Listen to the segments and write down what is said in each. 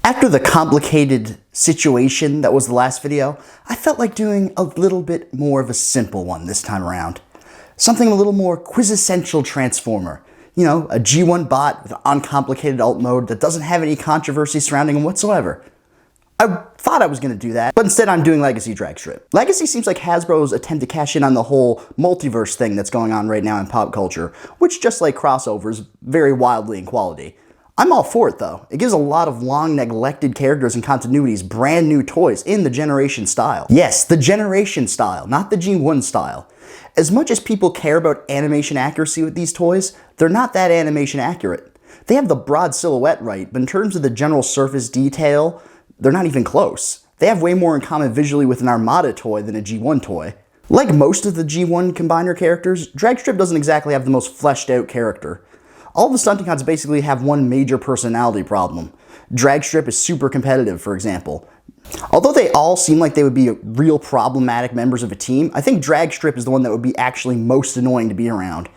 After the complicated situation that was the last video, I felt like doing a little bit more of a simple one this time around. Something a little more quintessential Transformer. You know, a G1 bot with an uncomplicated alt mode that doesn't have any controversy surrounding him whatsoever. I thought I was going to do that, but instead I'm doing Legacy Dragstrip. Legacy seems like Hasbro's attempt to cash in on the whole multiverse thing that's going on right now in pop culture, which, just like crossovers, vary wildly in quality. I'm all for it though. It gives a lot of long neglected characters and continuities brand new toys in the Generation style. Yes, the Generation style, not the G1 style. As much as people care about animation accuracy with these toys, they're not that animation accurate. They have the broad silhouette right, but in terms of the general surface detail, they're not even close. They have way more in common visually with an Armada toy than a G1 toy. Like most of the G1 combiner characters, Dragstrip doesn't exactly have the most fleshed out character. All the Stunticons basically have one major personality problem. Dragstrip is super competitive, for example. Although they all seem like they would be real problematic members of a team, I think Dragstrip is the one that would be actually most annoying to be around.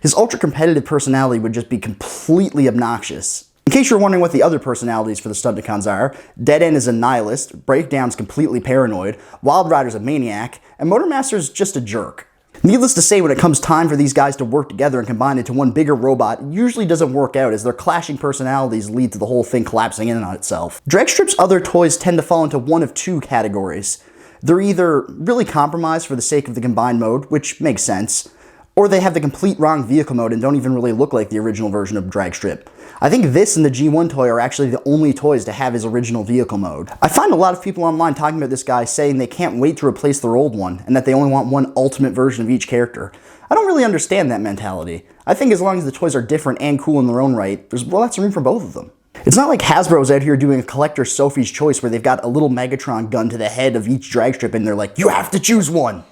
His ultra-competitive personality would just be completely obnoxious. In case you're wondering what the other personalities for the Stunticons are, Dead End is a nihilist, Breakdown's completely paranoid, Wild Rider's a maniac, and Motormaster's just a jerk. Needless to say, when it comes time for these guys to work together and combine into one bigger robot, it usually doesn't work out as their clashing personalities lead to the whole thing collapsing in on itself. Dragstrip's other toys tend to fall into one of two categories. They're either really compromised for the sake of the combined mode, which makes sense, or they have the complete wrong vehicle mode and don't even really look like the original version of Dragstrip. I think this and the G1 toy are actually the only toys to have his original vehicle mode. I find a lot of people online talking about this guy saying they can't wait to replace their old one and that they only want one ultimate version of each character. I don't really understand that mentality. I think as long as the toys are different and cool in their own right, there's lots of room for both of them. It's not like Hasbro's out here doing a collector Sophie's Choice where they've got a little Megatron gun to the head of each Dragstrip and they're like, you have to choose one!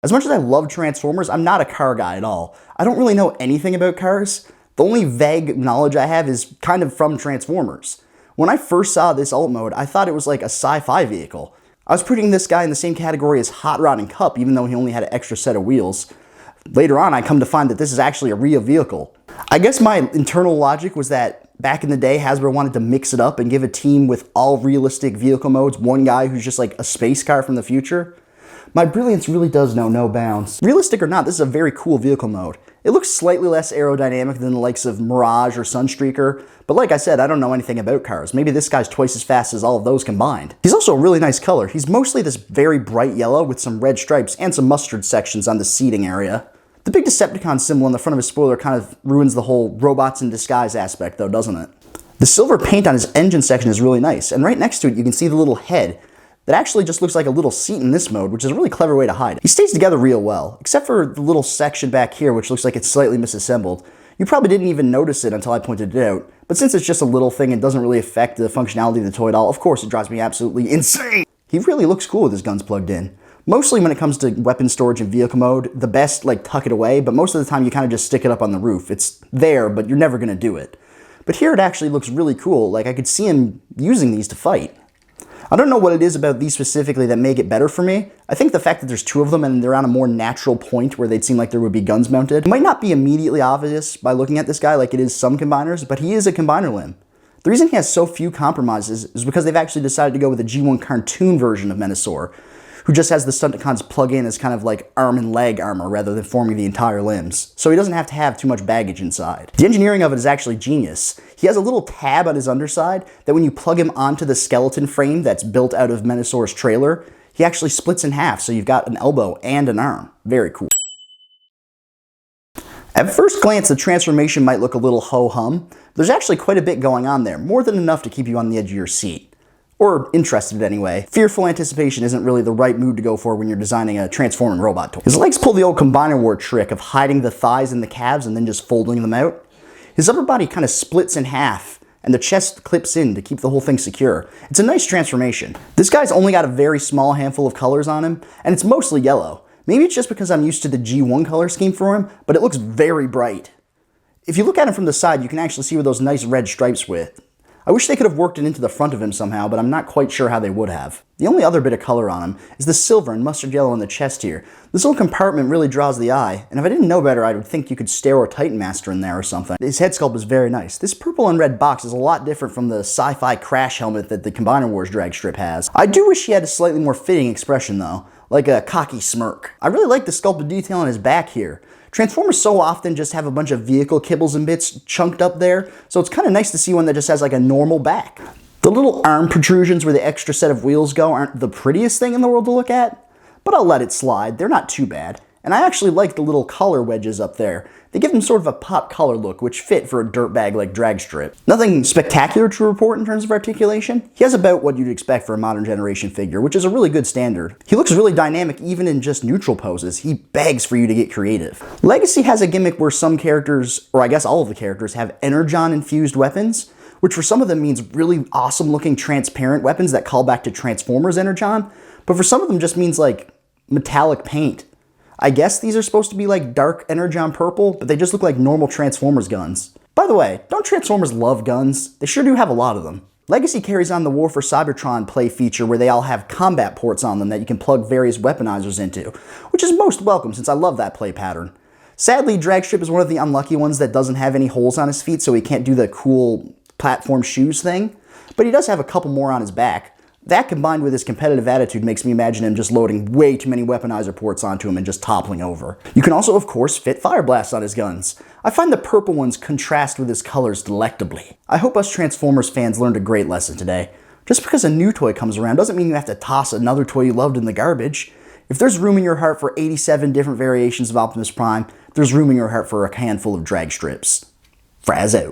As much as I love Transformers, I'm not a car guy at all. I don't really know anything about cars. The only vague knowledge I have is kind of from Transformers. When I first saw this alt mode, I thought it was like a sci-fi vehicle. I was putting this guy in the same category as Hot Rod and Cup, even though he only had an extra set of wheels. Later on, I come to find that this is actually a real vehicle. I guess my internal logic was that back in the day, Hasbro wanted to mix it up and give a team with all realistic vehicle modes one guy who's just like a space car from the future. My brilliance really does know no bounds. Realistic or not, this is a very cool vehicle mode. It looks slightly less aerodynamic than the likes of Mirage or Sunstreaker, but like I said, I don't know anything about cars. Maybe this guy's twice as fast as all of those combined. He's also a really nice color. He's mostly this very bright yellow with some red stripes and some mustard sections on the seating area. The big Decepticon symbol on the front of his spoiler kind of ruins the whole robots in disguise aspect though, doesn't it? The silver paint on his engine section is really nice, and right next to it you can see the little head that actually just looks like a little seat in this mode, which is a really clever way to hide it. He stays together real well, except for the little section back here, which looks like it's slightly misassembled. You probably didn't even notice it until I pointed it out, but since it's just a little thing and doesn't really affect the functionality of the toy at all, of course it drives me absolutely insane. He really looks cool with his guns plugged in. Mostly when it comes to weapon storage and vehicle mode, the best like tuck it away, but most of the time you kind of just stick it up on the roof. It's there, but you're never gonna do it. But here it actually looks really cool, like I could see him using these to fight. I don't know what it is about these specifically that make it better for me. I think the fact that there's two of them and they're on a more natural point where they'd seem like there would be guns mounted might not be immediately obvious by looking at this guy like it is some combiners, but he is a combiner limb. The reason he has so few compromises is because they've actually decided to go with a G1 cartoon version of Menasor, who just has the Stunticons plug in as kind of like arm and leg armor rather than forming the entire limbs, so he doesn't have to have too much baggage inside. The engineering of it is actually genius. He has a little tab on his underside that when you plug him onto the skeleton frame that's built out of Menasor's trailer, he actually splits in half, so you've got an elbow and an arm. Very cool. At first glance, the transformation might look a little ho-hum. There's actually quite a bit going on there, more than enough to keep you on the edge of your seat. Or interested anyway. Fearful anticipation isn't really the right mood to go for when you're designing a transforming robot toy. His legs pull the old Combiner War trick of hiding the thighs and the calves and then just folding them out. His upper body kind of splits in half, and the chest clips in to keep the whole thing secure. It's a nice transformation. This guy's only got a very small handful of colors on him, and it's mostly yellow. Maybe it's just because I'm used to the G1 color scheme for him, but it looks very bright. If you look at him from the side, you can actually see where those nice red stripes with. I wish they could have worked it into the front of him somehow, but I'm not quite sure how they would have. The only other bit of color on him is the silver and mustard yellow in the chest here. This little compartment really draws the eye, and if I didn't know better, I would think you could Stero or Titan Master in there or something. His head sculpt is very nice. This purple and red box is a lot different from the sci-fi crash helmet that the Combiner Wars Dragstrip has. I do wish he had a slightly more fitting expression though, like a cocky smirk. I really like the sculpted detail on his back here. Transformers so often just have a bunch of vehicle kibbles and bits chunked up there, so it's kind of nice to see one that just has like a normal back. The little arm protrusions where the extra set of wheels go aren't the prettiest thing in the world to look at, but I'll let it slide. They're not too bad. And I actually like the little collar wedges up there. They give him sort of a pop color look, which fit for a dirtbag like Dragstrip. Nothing spectacular to report in terms of articulation. He has about what you'd expect for a modern generation figure, which is a really good standard. He looks really dynamic even in just neutral poses. He begs for you to get creative. Legacy has a gimmick where some characters, or I guess all of the characters, have energon-infused weapons, which for some of them means really awesome looking transparent weapons that call back to Transformers energon, but for some of them just means like metallic paint. I guess these are supposed to be like dark energon purple, but they just look like normal Transformers guns. By the way, don't Transformers love guns? They sure do have a lot of them. Legacy carries on the War for Cybertron play feature where they all have combat ports on them that you can plug various weaponizers into, which is most welcome since I love that play pattern. Sadly, Dragstrip is one of the unlucky ones that doesn't have any holes on his feet, so he can't do the cool platform shoes thing, but he does have a couple more on his back. That combined with his competitive attitude makes me imagine him just loading way too many weaponizer ports onto him and just toppling over. You can also, of course, fit fire blasts on his guns. I find the purple ones contrast with his colors delectably. I hope us Transformers fans learned a great lesson today. Just because a new toy comes around doesn't mean you have to toss another toy you loved in the garbage. If there's room in your heart for 87 different variations of Optimus Prime, there's room in your heart for a handful of Dragstrips. Fraz out.